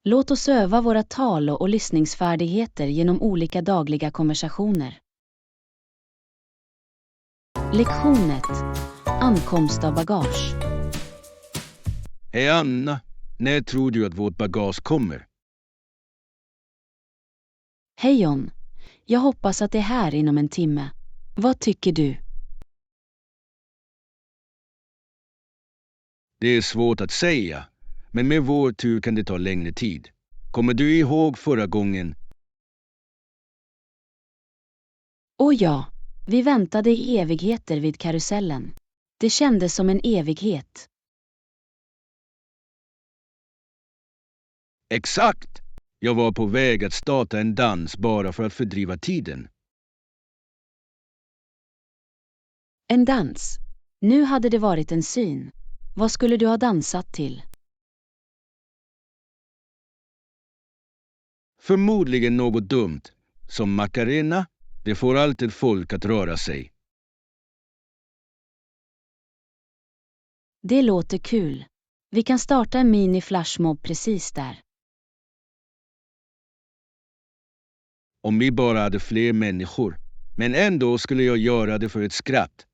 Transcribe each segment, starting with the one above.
Låt oss öva våra tal- och lyssningsfärdigheter genom olika dagliga konversationer. Lektion 1. Ankomst av bagage. Hej Anna, när tror du att vårt bagage kommer? Hej John. Jag hoppas att det är här inom en timme. Vad tycker du? Det är svårt att säga, men med vår tur kan det ta längre tid. Kommer du ihåg förra gången? Åh ja, vi väntade i evigheter vid karusellen. Det kändes som en evighet. Exakt! Jag var på väg att starta en dans bara för att fördriva tiden. En dans. Nu hade det varit en syn. Vad skulle du ha dansat till? Förmodligen något dumt, som Macarena. Det får alltid folk att röra sig. Det låter kul. Vi kan starta en mini-flashmob precis där. Om vi bara hade fler människor. Men ändå skulle jag göra det för ett skratt.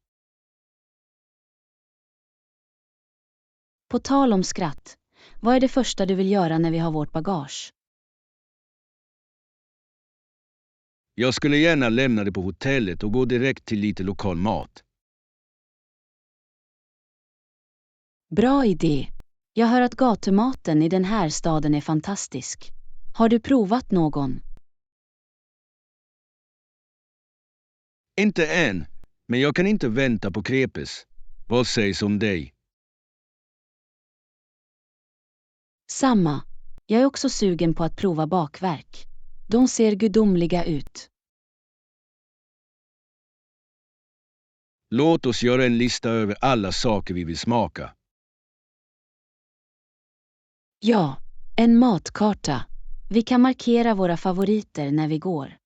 På tal om skratt, vad är det första du vill göra när vi har vårt bagage? Jag skulle gärna lämna det på hotellet och gå direkt till lite lokal mat. Bra idé. Jag hör att gatumaten i den här staden är fantastisk. Har du provat någon? Inte än, men jag kan inte vänta på crepes. Vad sägs om dig? Samma. Jag är också sugen på att prova bakverk. De ser gudomliga ut. Låt oss göra en lista över alla saker vi vill smaka. Ja, en matkarta. Vi kan markera våra favoriter när vi går.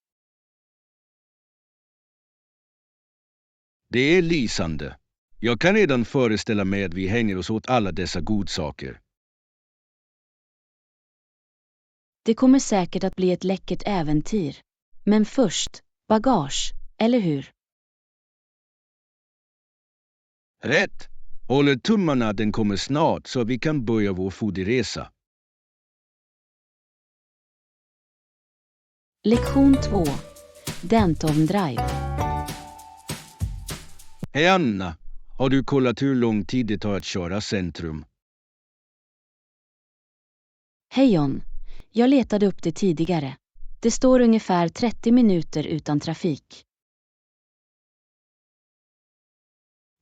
Det är lysande. Jag kan redan föreställa mig att vi hänger oss åt alla dessa godsaker. Det kommer säkert att bli ett läckert äventyr. Men först, bagage, eller hur? Rätt! Håller tummarna att den kommer snart så att vi kan börja vår foodie-resa. Lektion 2. Denton Drive. Hej Anna, har du kollat hur lång tid det tar att köra centrum? Hej John. Jag letade upp det tidigare. Det står ungefär 30 minuter utan trafik.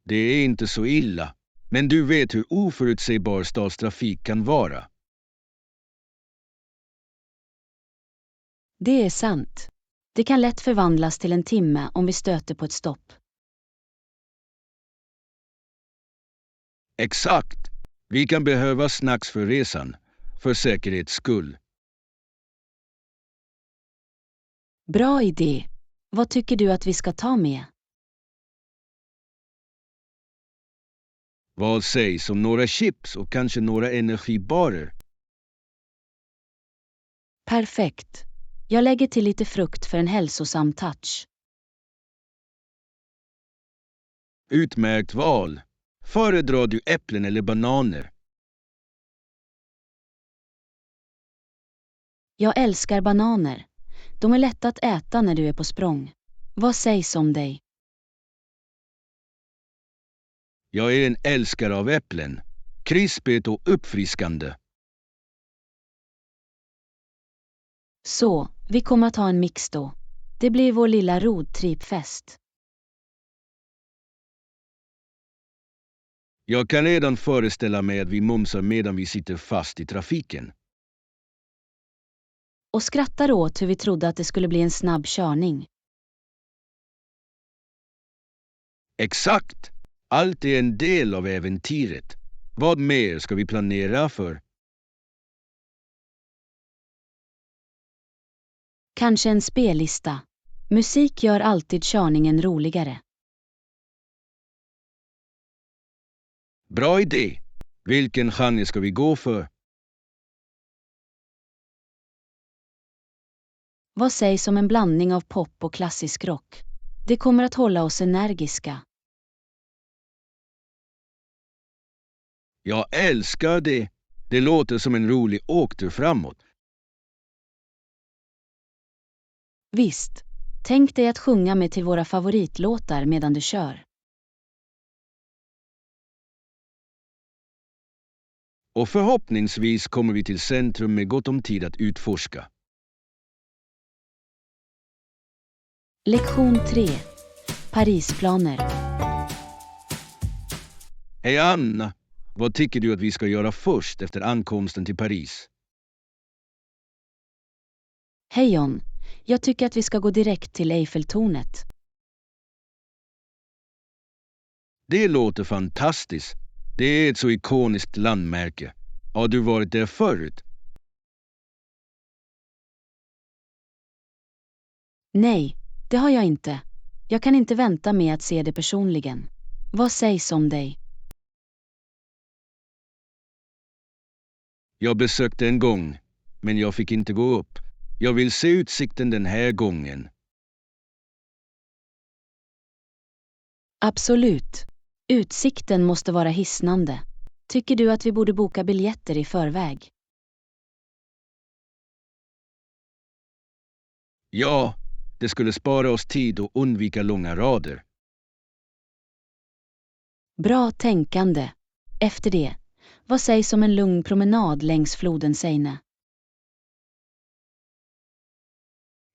Det är inte så illa, men du vet hur oförutsägbar stadstrafik kan vara. Det är sant. Det kan lätt förvandlas till en timme om vi stöter på ett stopp. Exakt! Vi kan behöva snacks för resan, för säkerhets skull. Bra idé. Vad tycker du att vi ska ta med? Vad sägs om några chips och kanske några energibarer? Perfekt. Jag lägger till lite frukt för en hälsosam touch. Utmärkt val. Föredrar du äpplen eller bananer? Jag älskar bananer. De är lätta att äta när du är på språng. Vad sägs om dig? Jag är en älskare av äpplen. Krispigt och uppfriskande. Så, vi kommer att ha en mix då. Det blir vår lilla roadtripfest. Jag kan redan föreställa mig att vi mumsar medan vi sitter fast i trafiken. Och skrattar åt hur vi trodde att det skulle bli en snabb körning. Exakt! Allt är en del av äventyret. Vad mer ska vi planera för? Kanske en spellista. Musik gör alltid körningen roligare. Bra idé! Vilken genre ska vi gå för? Vad sägs om en blandning av pop och klassisk rock? Det kommer att hålla oss energiska. Jag älskar det. Det låter som en rolig åktur framåt. Visst, tänk dig att sjunga med till våra favoritlåtar medan du kör. Och förhoppningsvis kommer vi till centrum med gott om tid att utforska. Lektion 3. Parisplaner. Hej Anna, vad tycker du att vi ska göra först efter ankomsten till Paris? Hej John, jag tycker att vi ska gå direkt till Eiffeltornet. Det låter fantastiskt. Det är ett så ikoniskt landmärke. Har du varit där förut? Nej, det har jag inte. Jag kan inte vänta med att se det personligen. Vad sägs om dig? Jag besökte en gång, men jag fick inte gå upp. Jag vill se utsikten den här gången. Absolut. Utsikten måste vara hisnande. Tycker du att vi borde boka biljetter i förväg? Ja, det skulle spara oss tid och undvika långa rader. Bra tänkande. Efter det, vad sägs om en lugn promenad längs floden Seine?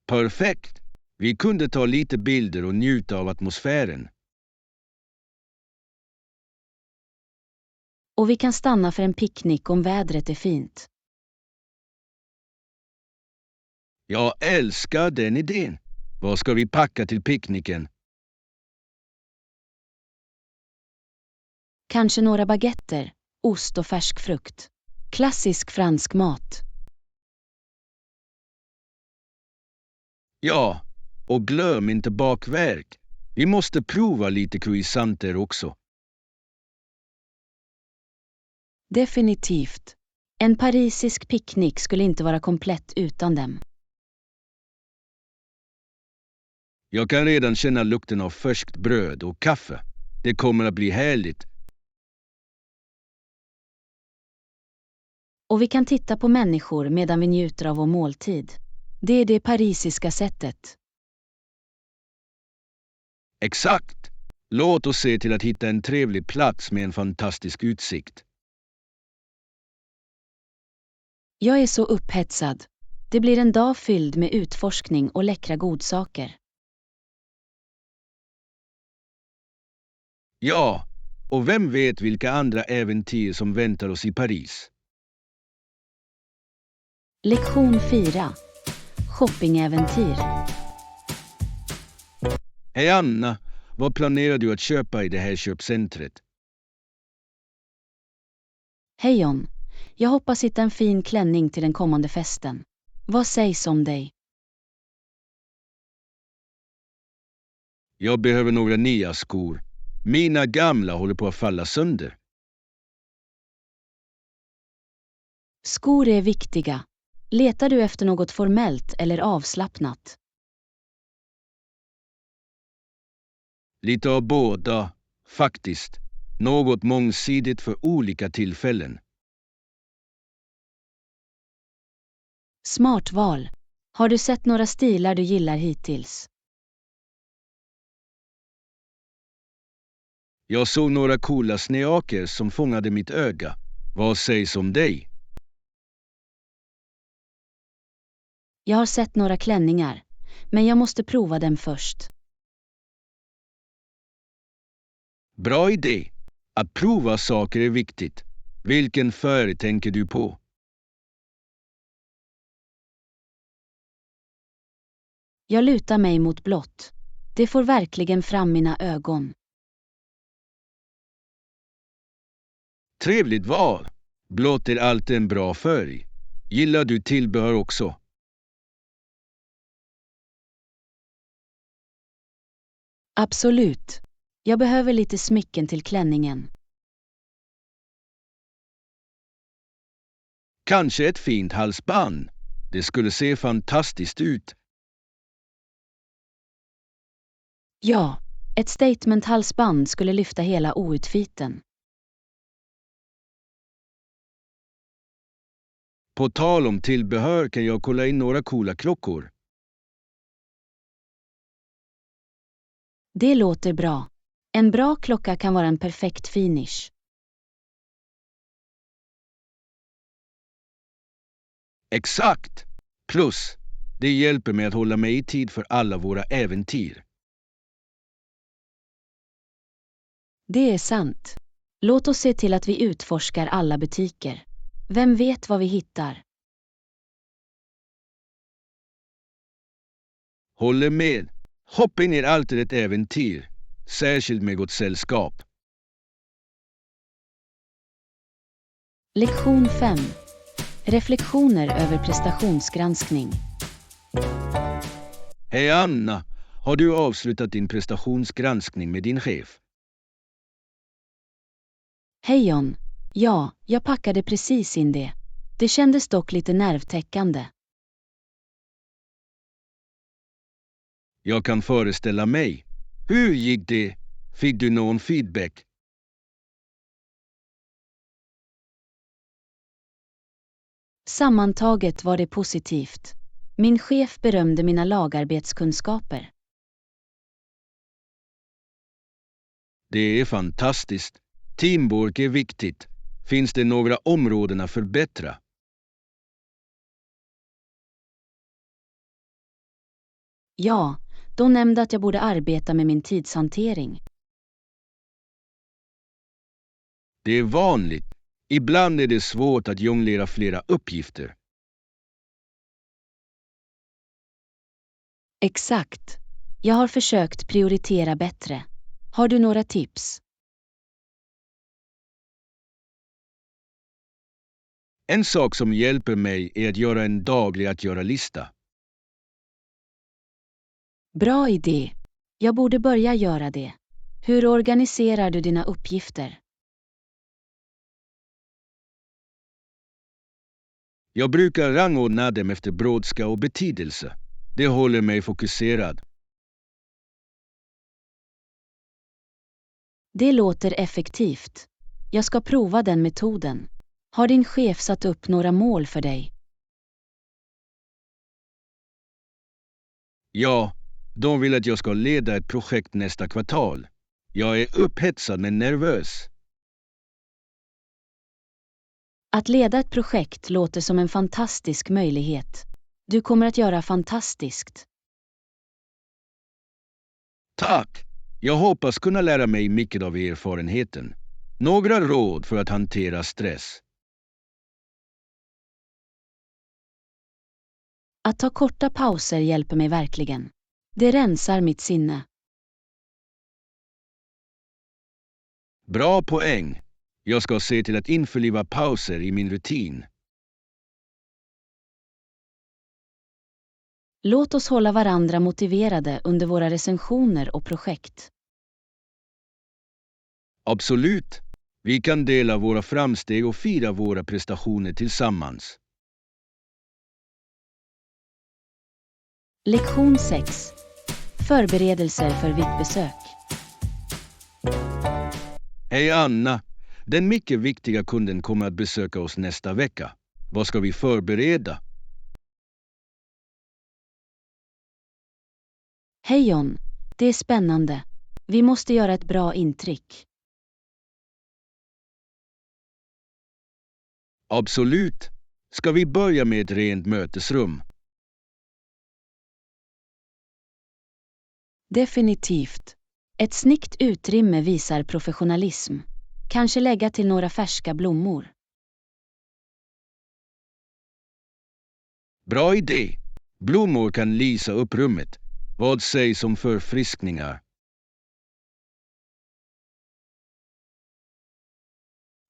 Perfekt! Vi kunde ta lite bilder och njuta av atmosfären. Och vi kan stanna för en picknick om vädret är fint. Jag älskar den idén. Vad ska vi packa till picknicken? Kanske några baguetter, ost och färsk frukt. Klassisk fransk mat. Ja, och glöm inte bakverk. Vi måste prova lite croissanter också. Definitivt. En parisisk picknick skulle inte vara komplett utan dem. Jag kan redan känna lukten av färskt bröd och kaffe. Det kommer att bli härligt. Och vi kan titta på människor medan vi njuter av vår måltid. Det är det parisiska sättet. Exakt! Låt oss se till att hitta en trevlig plats med en fantastisk utsikt. Jag är så upphetsad. Det blir en dag fylld med utforskning och läckra godsaker. Ja, och vem vet vilka andra äventyr som väntar oss i Paris. Lektion 4. Shoppingäventyr. Hej Anna, vad planerar du att köpa i det här köpcentret? Hej John, jag hoppas hitta en fin klänning till den kommande festen. Vad sägs om dig? Jag behöver några nya skor. Mina gamla håller på att falla sönder. Skor är viktiga. Letar du efter något formellt eller avslappnat? Lite av båda, faktiskt. Något mångsidigt för olika tillfällen. Smart val. Har du sett några stilar du gillar hittills? Jag såg några coola sneaker som fångade mitt öga. Vad sägs om dig? Jag har sett några klänningar, men jag måste prova dem först. Bra idé. Att prova saker är viktigt. Vilken färg tänker du på? Jag lutar mig mot blått. Det får verkligen fram mina ögon. Trevligt val. Blått är alltid en bra färg. Gillar du tillbehör också? Absolut. Jag behöver lite smycken till klänningen. Kanske ett fint halsband. Det skulle se fantastiskt ut. Ja, ett statement-halsband skulle lyfta hela outfiten. På tal om tillbehör kan jag kolla in några coola klockor. Det låter bra. En bra klocka kan vara en perfekt finish. Exakt! Plus, det hjälper mig att hålla mig i tid för alla våra äventyr. Det är sant. Låt oss se till att vi utforskar alla butiker. Vem vet vad vi hittar? Håller med. Hoppa in i alltid ett äventyr. Särskilt med gott sällskap. Lektion 5. Reflektioner över prestationsgranskning. Hej Anna! Har du avslutat din prestationsgranskning med din chef? Hej John. Ja, jag packade precis in det. Det kändes dock lite nervtäckande. Jag kan föreställa mig. Hur gick det? Fick du någon feedback? Sammantaget var det positivt. Min chef berömde mina lagarbetskunskaper. Det är fantastiskt. Teamwork är viktigt. Finns det några områden att förbättra? Ja, de nämnde att jag borde arbeta med min tidshantering. Det är vanligt. Ibland är det svårt att jonglera flera uppgifter. Exakt. Jag har försökt prioritera bättre. Har du några tips? En sak som hjälper mig är att göra en daglig att göra-lista. Bra idé. Jag borde börja göra det. Hur organiserar du dina uppgifter? Jag brukar rangordna dem efter brådska och betydelse. Det håller mig fokuserad. Det låter effektivt. Jag ska prova den metoden. Har din chef satt upp några mål för dig? Ja, de vill att jag ska leda ett projekt nästa kvartal. Jag är upphetsad men nervös. Att leda ett projekt låter som en fantastisk möjlighet. Du kommer att göra fantastiskt. Tack! Jag hoppas kunna lära mig mycket av erfarenheten. Några råd för att hantera stress. Att ta korta pauser hjälper mig verkligen. Det rensar mitt sinne. Bra poäng. Jag ska se till att införliva pauser i min rutin. Låt oss hålla varandra motiverade under våra recensioner och projekt. Absolut. Vi kan dela våra framsteg och fira våra prestationer tillsammans. Lektion 6. Förberedelser för VIP-besök. Hej Anna! Den mycket viktiga kunden kommer att besöka oss nästa vecka. Vad ska vi förbereda? Hej John. Det är spännande. Vi måste göra ett bra intryck. Absolut. Ska vi börja med ett rent mötesrum? Definitivt. Ett snyggt utrymme visar professionalism. Kanske lägga till några färska blommor. Bra idé. Blommor kan lysa upp rummet. Vad sägs om förfriskningar?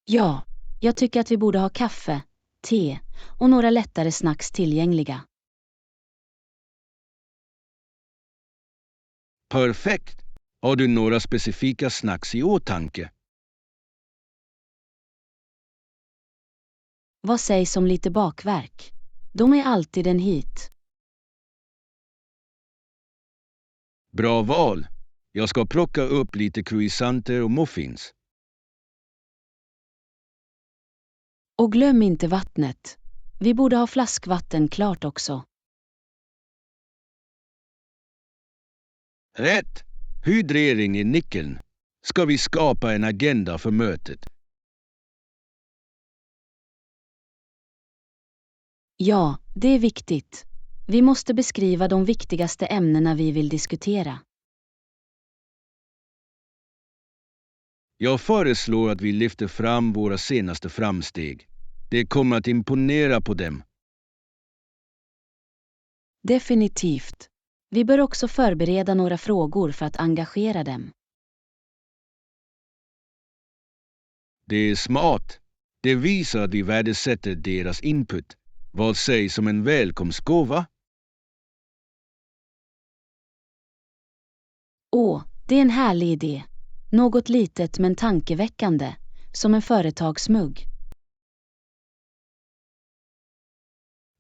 Ja, jag tycker att vi borde ha kaffe, te och några lättare snacks tillgängliga. Perfekt. Har du några specifika snacks i åtanke? Vad sägs om lite bakverk? De är alltid en hit. Bra val. Jag ska plocka upp lite croissanter och muffins. Och glöm inte vattnet. Vi borde ha flaskvatten klart också. Rätt! Hydrering är nyckeln. Ska vi skapa en agenda för mötet? Ja, det är viktigt. Vi måste beskriva de viktigaste ämnena vi vill diskutera. Jag föreslår att vi lyfter fram våra senaste framsteg. Det kommer att imponera på dem. Definitivt. Vi bör också förbereda några frågor för att engagera dem. Det är smart. Det visar att vi värdesätter deras input. Vad sägs om en välkomstgåva? Det är en härlig idé. Något litet men tankeväckande, som en företagsmugg.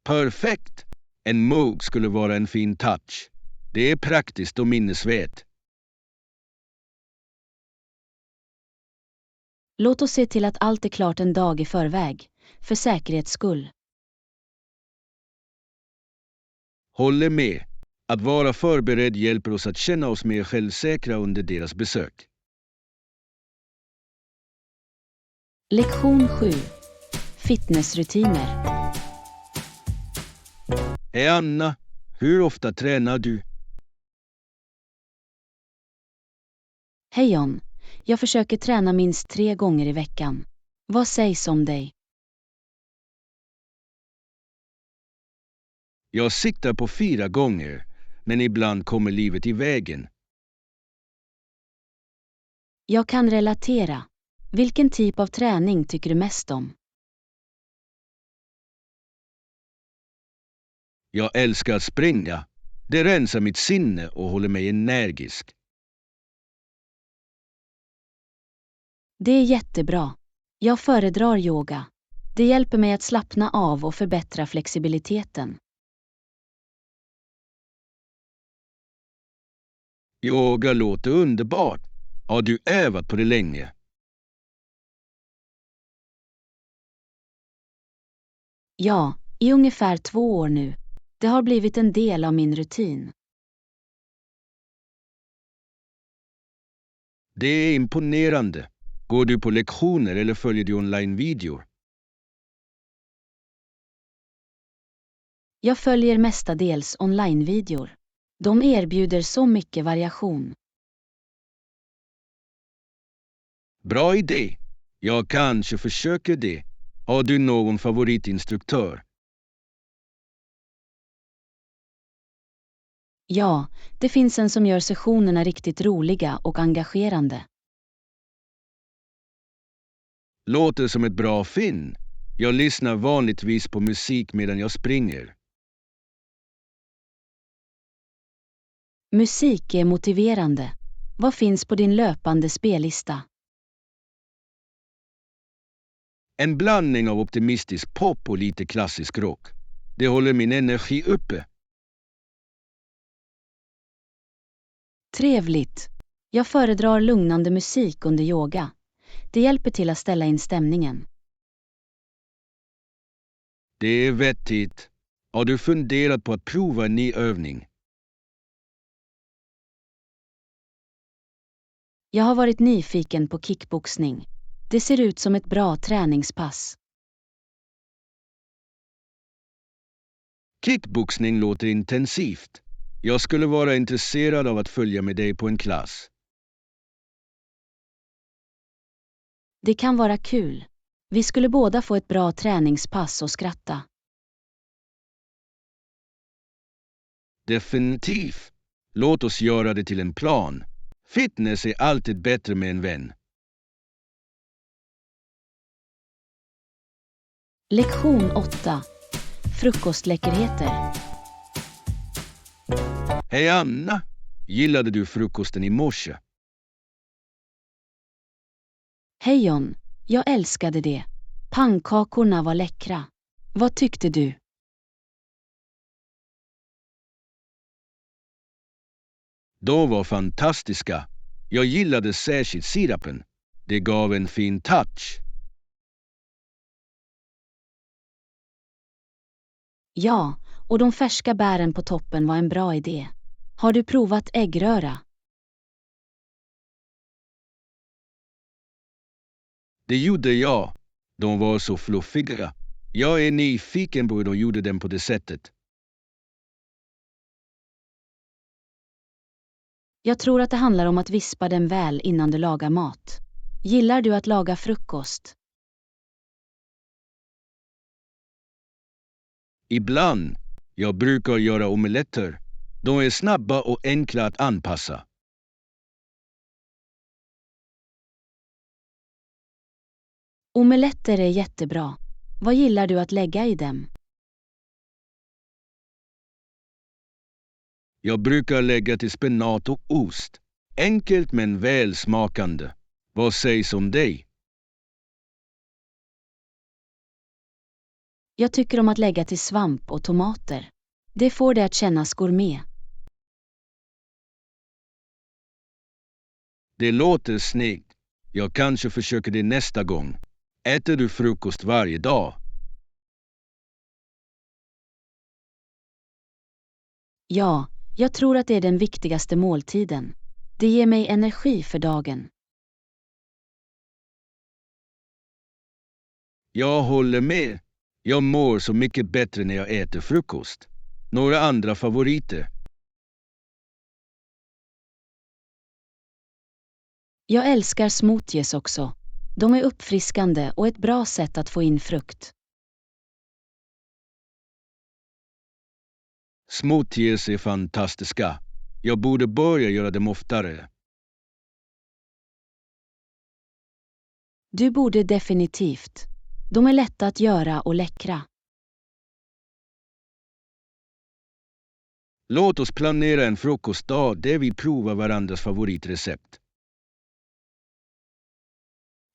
Perfekt! En mugg skulle vara en fin touch. Det är praktiskt och minnesvärt. Låt oss se till att allt är klart en dag i förväg, för säkerhets skull. Håller med. Att vara förberedd hjälper oss att känna oss mer självsäkra under deras besök. Lektion 7. Fitnessrutiner. Hej Anna, hur ofta tränar du? Hej John. Jag försöker träna minst 3 gånger i veckan. Vad sägs om dig? Jag siktar på 4 gånger, men ibland kommer livet i vägen. Jag kan relatera. Vilken typ av träning tycker du mest om? Jag älskar att springa. Det rensar mitt sinne och håller mig energisk. Det är jättebra. Jag föredrar yoga. Det hjälper mig att slappna av och förbättra flexibiliteten. Yoga låter underbart. Har du övat på det länge? Ja, i ungefär 2 år nu. Det har blivit en del av min rutin. Det är imponerande. Går du på lektioner eller följer du online-videor? Jag följer mestadels online-videor. De erbjuder så mycket variation. Bra idé. Jag kanske försöker det. Har du någon favoritinstruktör? Ja, det finns en som gör sessionerna riktigt roliga och engagerande. Låter som ett bra finn. Jag lyssnar vanligtvis på musik medan jag springer. Musik är motiverande. Vad finns på din löpande spellista? En blandning av optimistisk pop och lite klassisk rock. Det håller min energi uppe. Trevligt. Jag föredrar lugnande musik under yoga. Det hjälper till att ställa in stämningen. Det är vettigt. Har du funderat på att prova en ny övning? Jag har varit nyfiken på kickboxning. Det ser ut som ett bra träningspass. Kickboxning låter intensivt. Jag skulle vara intresserad av att följa med dig på en klass. Det kan vara kul. Vi skulle båda få ett bra träningspass och skratta. Definitivt. Låt oss göra det till en plan. Fitness är alltid bättre med en vän. Lektion 8. Frukostläckerheter. Hej Anna! Gillade du frukosten i morse? Hej John, jag älskade det. Pannkakorna var läckra. Vad tyckte du? De var fantastiska. Jag gillade särskilt sirapen. Det gav en fin touch. Ja, och de färska bären på toppen var en bra idé. Har du provat äggröra? Det gjorde jag. De var så fluffiga. Jag är nyfiken på hur de gjorde dem på det sättet. Jag tror att det handlar om att vispa dem väl innan du lagar mat. Gillar du att laga frukost? Ibland. Jag brukar göra omeletter. De är snabba och enkla att anpassa. Omeletter är jättebra. Vad gillar du att lägga i dem? Jag brukar lägga till spenat och ost. Enkelt men välsmakande. Vad sägs om dig? Jag tycker om att lägga till svamp och tomater. Det får det att kännas gourmet. Det låter snyggt. Jag kanske försöker det nästa gång. Äter du frukost varje dag? Ja, jag tror att det är den viktigaste måltiden. Det ger mig energi för dagen. Jag håller med. Jag mår så mycket bättre när jag äter frukost. Några andra favoriter? Jag älskar smoothies också. De är uppfriskande och ett bra sätt att få in frukt. Smoothies är fantastiska. Jag borde börja göra dem oftare. Du borde definitivt. De är lätta att göra och läckra. Låt oss planera en frukostdag där vi provar varandras favoritrecept.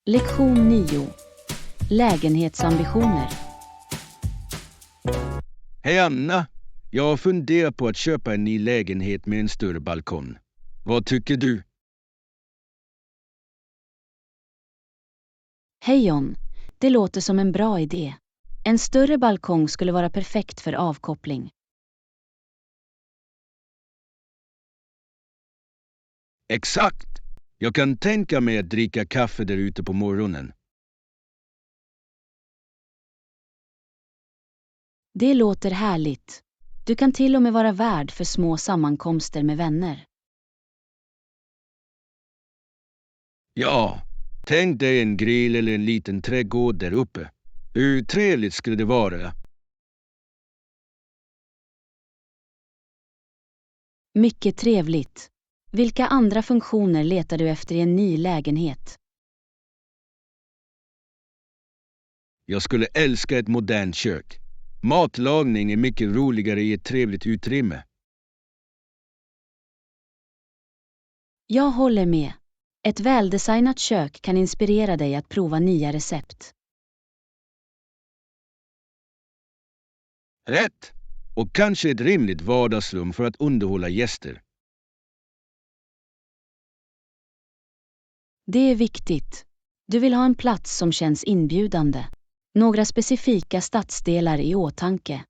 Lektion 9. Lägenhetsambitioner. Hej Anna! Jag funderar på att köpa en ny lägenhet med en större balkong. Vad tycker du? Hej John, det låter som en bra idé. En större balkong skulle vara perfekt för avkoppling. Exakt! Jag kan tänka mig att dricka kaffe där ute på morgonen. Det låter härligt. Du kan till och med vara värd för små sammankomster med vänner. Ja, tänk dig en grill eller en liten trädgård där uppe. Hur trevligt skulle det vara? Mycket trevligt. Vilka andra funktioner letar du efter i en ny lägenhet? Jag skulle älska ett modernt kök. Matlagning är mycket roligare i ett trevligt utrymme. Jag håller med. Ett väldesignat kök kan inspirera dig att prova nya recept. Rätt! Och kanske ett rimligt vardagsrum för att underhålla gäster. Det är viktigt. Du vill ha en plats som känns inbjudande. Några specifika stadsdelar i åtanke.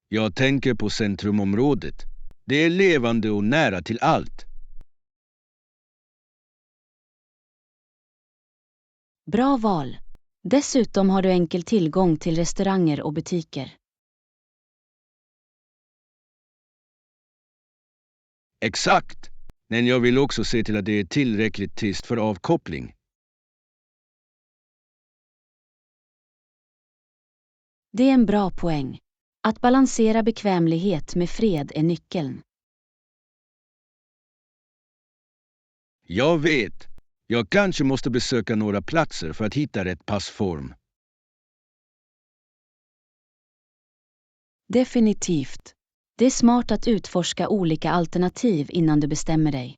Jag tänker på centrumområdet. Det är levande och nära till allt. Bra val. Dessutom har du enkel tillgång till restauranger och butiker. Exakt! Men jag vill också se till att det är tillräckligt tyst för avkoppling. Det är en bra poäng. Att balansera bekvämlighet med fred är nyckeln. Jag vet. Jag kanske måste besöka några platser för att hitta rätt passform. Definitivt. Det är smart att utforska olika alternativ innan du bestämmer dig.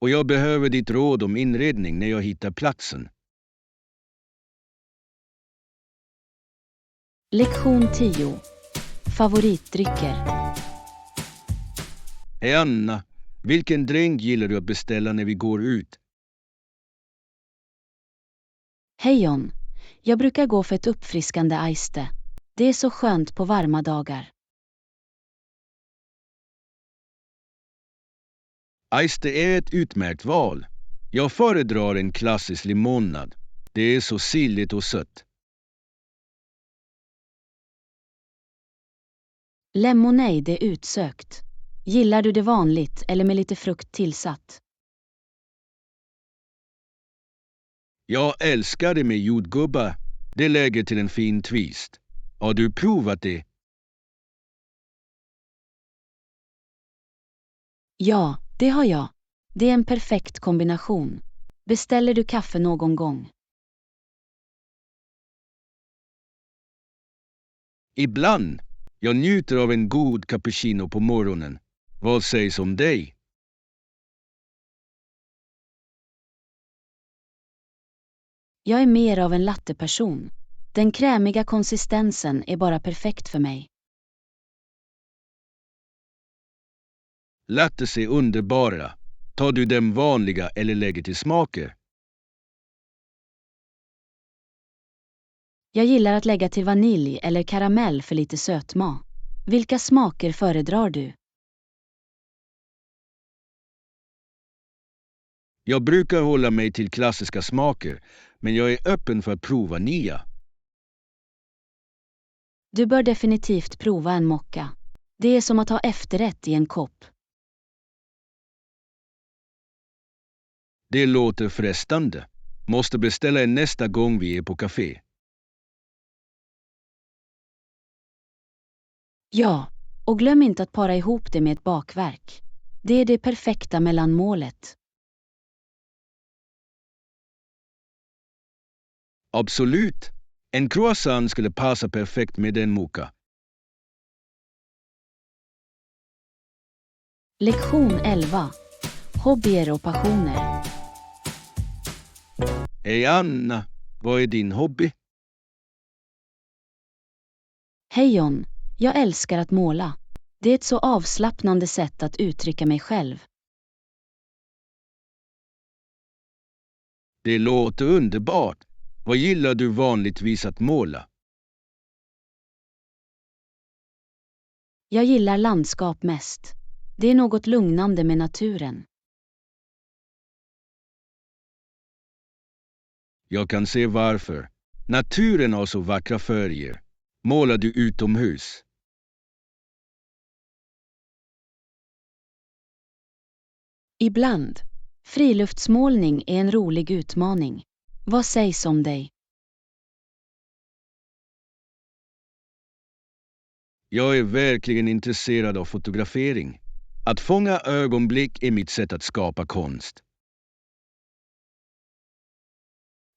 Och jag behöver ditt råd om inredning när jag hittar platsen. Lektion 10. Favoritdrycker. Hej Anna, vilken drink gillar du att beställa när vi går ut? Hej John. Jag brukar gå för ett uppfriskande iced. Det är så skönt på varma dagar. Iced är ett utmärkt val. Jag föredrar en klassisk limonad. Det är så syrligt och sött. Lemonade är utsökt. Gillar du det vanligt eller med lite frukt tillsatt? Jag älskar det med jordgubbar. Det lägger till en fin twist. Har du provat det? Ja, det har jag. Det är en perfekt kombination. Beställer du kaffe någon gång? Ibland. Jag njuter av en god cappuccino på morgonen. Vad sägs om dig? Jag är mer av en latteperson. Den krämiga konsistensen är bara perfekt för mig. Lattes är underbara. Tar du dem vanliga eller lägger till smaker? Jag gillar att lägga till vanilj eller karamell för lite sötma. Vilka smaker föredrar du? Jag brukar hålla mig till klassiska smaker, men jag är öppen för att prova nya. Du bör definitivt prova en mocka. Det är som att ha efterrätt i en kopp. Det låter frestande. Måste beställa en nästa gång vi är på café. Ja, och glöm inte att para ihop det med ett bakverk. Det är det perfekta mellanmålet. Absolut. En croissant skulle passa perfekt med en mocha. Lektion 11. Hobbyer och passioner. Hej Anna, vad är din hobby? Hej John, jag älskar att måla. Det är ett så avslappnande sätt att uttrycka mig själv. Det låter underbart. Vad gillar du vanligtvis att måla? Jag gillar landskap mest. Det är något lugnande med naturen. Jag kan se varför. Naturen har så vackra färger. Målar du utomhus? Ibland. Friluftsmålning är en rolig utmaning. Vad sägs om dig? Jag är verkligen intresserad av fotografering. Att fånga ögonblick är mitt sätt att skapa konst.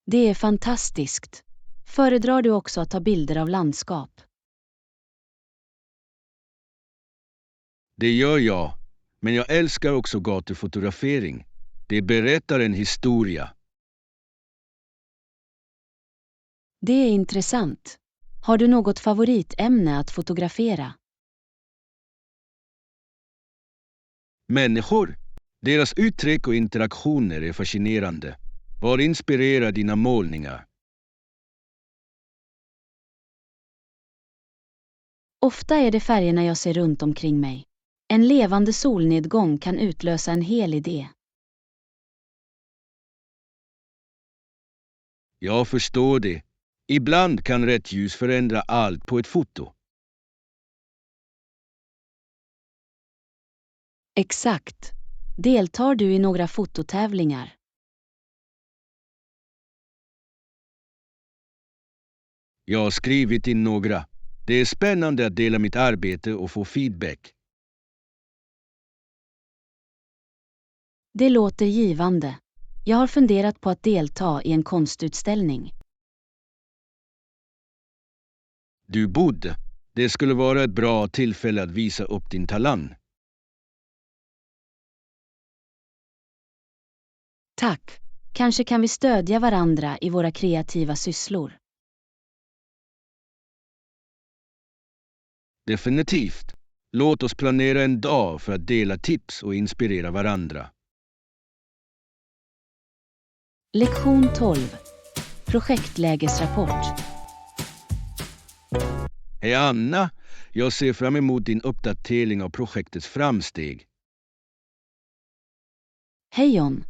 Det är fantastiskt. Föredrar du också att ta bilder av landskap? Det gör jag, men jag älskar också gatufotografering. Det berättar en historia. Det är intressant. Har du något favoritämne att fotografera? Människor, deras uttryck och interaktioner är fascinerande. Vad inspirerar dina målningar? Ofta är det färgerna jag ser runt omkring mig. En levande solnedgång kan utlösa en hel idé. Jag förstår det. Ibland kan rätt ljus förändra allt på ett foto. Exakt. Deltar du i några fototävlingar? Jag har skrivit in några. Det är spännande att dela mitt arbete och få feedback. Det låter givande. Jag har funderat på att delta i en konstutställning. Du borde. Det skulle vara ett bra tillfälle att visa upp din talang. Tack. Kanske kan vi stödja varandra i våra kreativa sysslor. Definitivt. Låt oss planera en dag för att dela tips och inspirera varandra. Lektion 12. Projektlägesrapport. Hej Anna, jag ser fram emot din uppdatering av projektets framsteg. Hej John.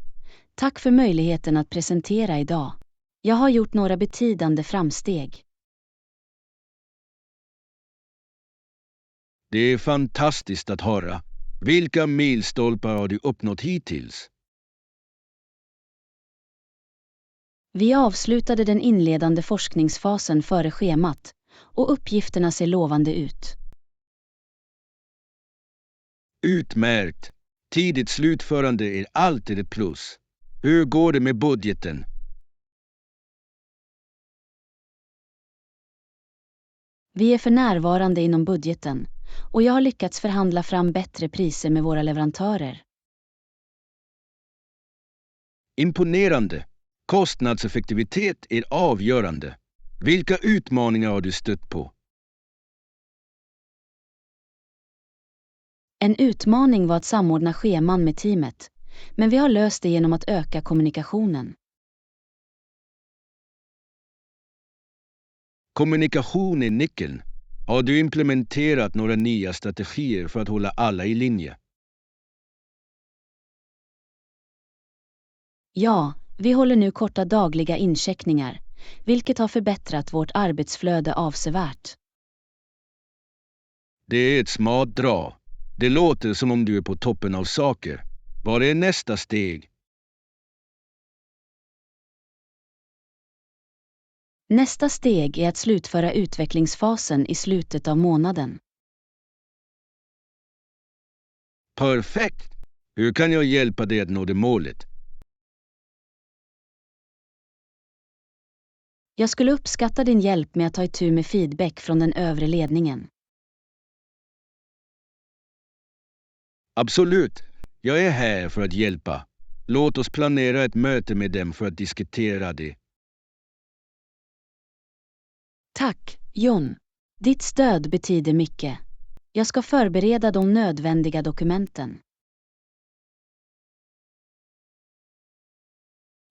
Tack för möjligheten att presentera idag. Jag har gjort några betydande framsteg. Det är fantastiskt att höra. Vilka milstolpar har du uppnått hittills? Vi avslutade den inledande forskningsfasen före schemat och uppgifterna ser lovande ut. Utmärkt. Tidigt slutförande är alltid ett plus. Hur går det med budgeten? Vi är för närvarande inom budgeten och jag har lyckats förhandla fram bättre priser med våra leverantörer. Imponerande. Kostnadseffektivitet är avgörande. Vilka utmaningar har du stött på? En utmaning var att samordna scheman med teamet, men vi har löst det genom att öka kommunikationen. Kommunikation är nyckeln. Har du implementerat några nya strategier för att hålla alla i linje? Ja, vi håller nu korta dagliga incheckningar, vilket har förbättrat vårt arbetsflöde avsevärt. Det är ett smart drag. Det låter som om du är på toppen av saker. Vad är nästa steg? Nästa steg är att slutföra utvecklingsfasen i slutet av månaden. Perfekt! Hur kan jag hjälpa dig att nå det målet? Jag skulle uppskatta din hjälp med att ta itu med feedback från den övre ledningen. Absolut. Jag är här för att hjälpa. Låt oss planera ett möte med dem för att diskutera det. Tack, John. Ditt stöd betyder mycket. Jag ska förbereda de nödvändiga dokumenten.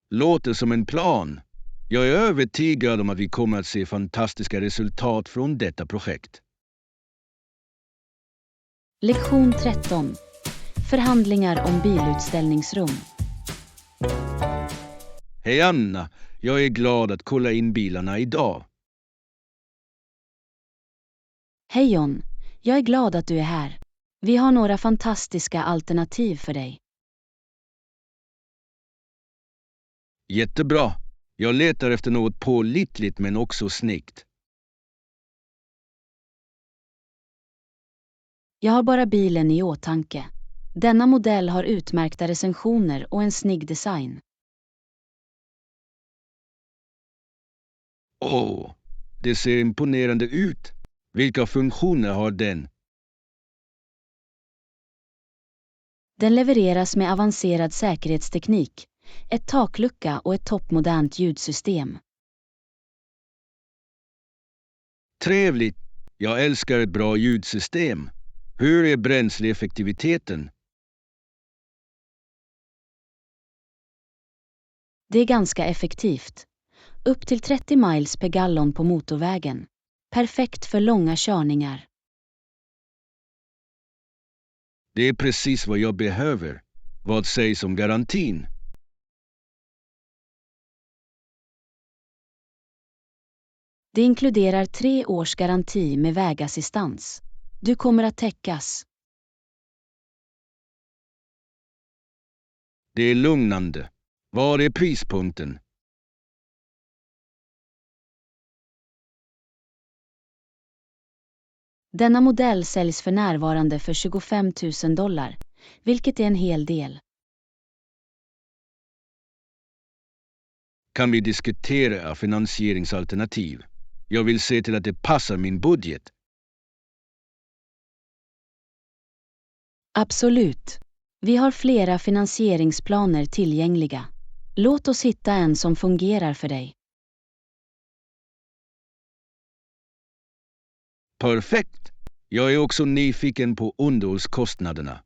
Låter som en plan. Jag är övertygad om att vi kommer att se fantastiska resultat från detta projekt. Lektion 13. Förhandlingar om bilutställningsrum. Hej Anna, jag är glad att kolla in bilarna idag. Hej John, jag är glad att du är här. Vi har några fantastiska alternativ för dig. Jättebra. Jag letar efter något pålitligt men också snyggt. Jag har bara bilen i åtanke. Denna modell har utmärkta recensioner och en snygg design. Åh, det ser imponerande ut. Vilka funktioner har den? Den levereras med avancerad säkerhetsteknik, ett taklucka och ett toppmodernt ljudsystem. Trevligt. Jag älskar ett bra ljudsystem. Hur är bränsleeffektiviteten? Det är ganska effektivt. Upp till 30 miles per gallon på motorvägen. Perfekt för långa körningar. Det är precis vad jag behöver. Vad sägs om garantin? Det inkluderar 3 års garanti med vägassistans. Du kommer att täckas. Det är lugnande. Var är prispunkten? Denna modell säljs för närvarande för $25,000, vilket är en hel del. Kan vi diskutera finansieringsalternativ? Jag vill se till att det passar min budget. Absolut. Vi har flera finansieringsplaner tillgängliga. Låt oss hitta en som fungerar för dig. Perfekt! Jag är också nyfiken på underhållskostnaderna.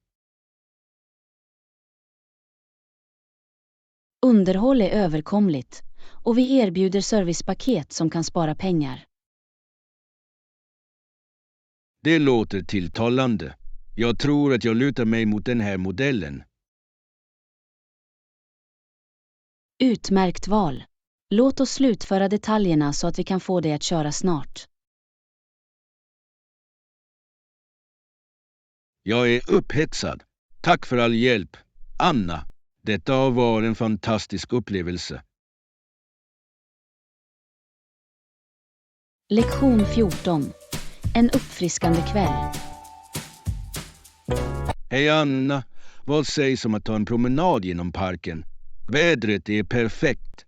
Underhåll är överkomligt och vi erbjuder servicepaket som kan spara pengar. Det låter tilltalande. Jag tror att jag lutar mig mot den här modellen. Utmärkt val. Låt oss slutföra detaljerna så att vi kan få dig att köra snart. Jag är upphetsad. Tack för all hjälp, Anna. Detta var en fantastisk upplevelse. Lektion 14. En uppfriskande kväll. Hej Anna, vad sägs om att ta en promenad genom parken? Vädret är perfekt.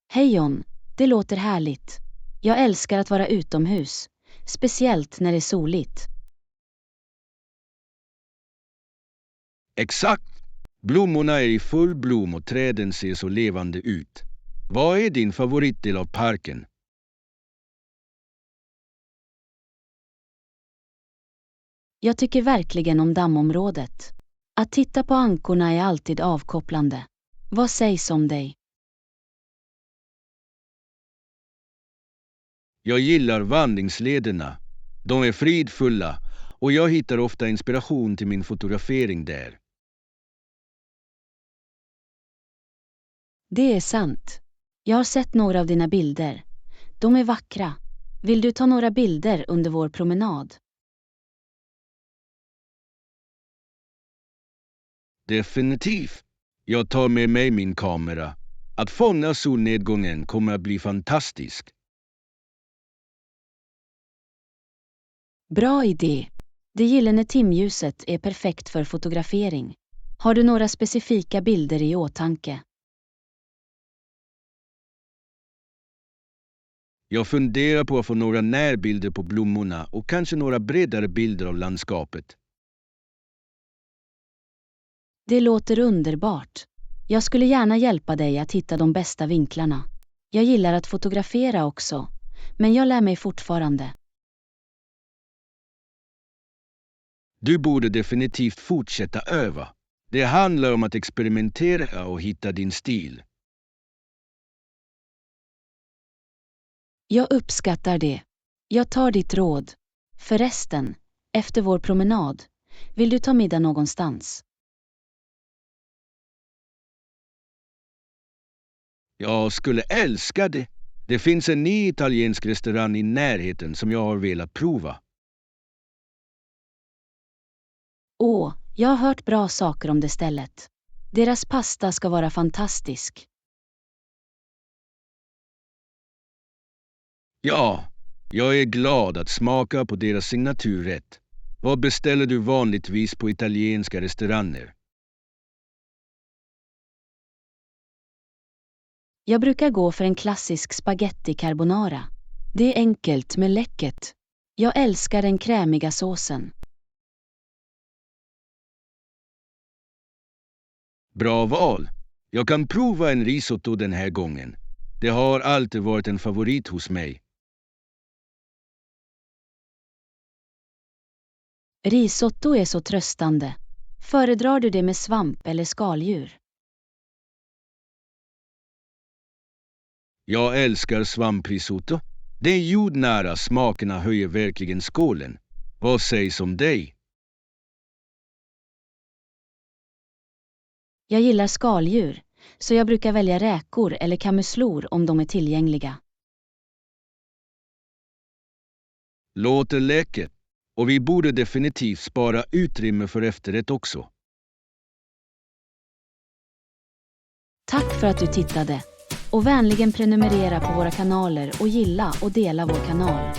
Hej John, det låter härligt. Jag älskar att vara utomhus, speciellt när det är soligt. Exakt. Blommorna är i full blom och träden ser så levande ut. Vad är din favoritdel av parken? Jag tycker verkligen om dammområdet. Att titta på ankorna är alltid avkopplande. Vad sägs om dig? Jag gillar vandringslederna. De är fridfulla och jag hittar ofta inspiration till min fotografering där. Det är sant. Jag har sett några av dina bilder. De är vackra. Vill du ta några bilder under vår promenad? Definitivt. Jag tar med mig min kamera. Att fånga solnedgången kommer att bli fantastiskt. Bra idé. Det gyllene timljuset är perfekt för fotografering. Har du några specifika bilder i åtanke? Jag funderar på att få några närbilder på blommorna och kanske några bredare bilder av landskapet. Det låter underbart. Jag skulle gärna hjälpa dig att hitta de bästa vinklarna. Jag gillar att fotografera också, men jag lär mig fortfarande. Du borde definitivt fortsätta öva. Det handlar om att experimentera och hitta din stil. Jag uppskattar det. Jag tar ditt råd. Förresten, efter vår promenad, vill du ta middag någonstans? Jag skulle älska det. Det finns en ny italiensk restaurang i närheten som jag har velat prova. Åh, jag har hört bra saker om det stället. Deras pasta ska vara fantastisk. Ja, jag är glad att smaka på deras signaturrätt. Vad beställer du vanligtvis på italienska restauranger? Jag brukar gå för en klassisk spaghetti carbonara. Det är enkelt men läckert. Jag älskar den krämiga såsen. Bra val. Jag kan prova en risotto den här gången. Det har alltid varit en favorit hos mig. Risotto är så tröstande. Föredrar du det med svamp eller skaldjur? Jag älskar svamprisotto. Den jordnära smakerna höjer verkligen skålen. Vad sägs om dig? Jag gillar skaldjur, så jag brukar välja räkor eller kamuslor om de är tillgängliga. Låter läckert. Och vi borde definitivt spara utrymme för efterrätt också. Tack för att du tittade. Och vänligen prenumerera på våra kanaler och gilla och dela vår kanal.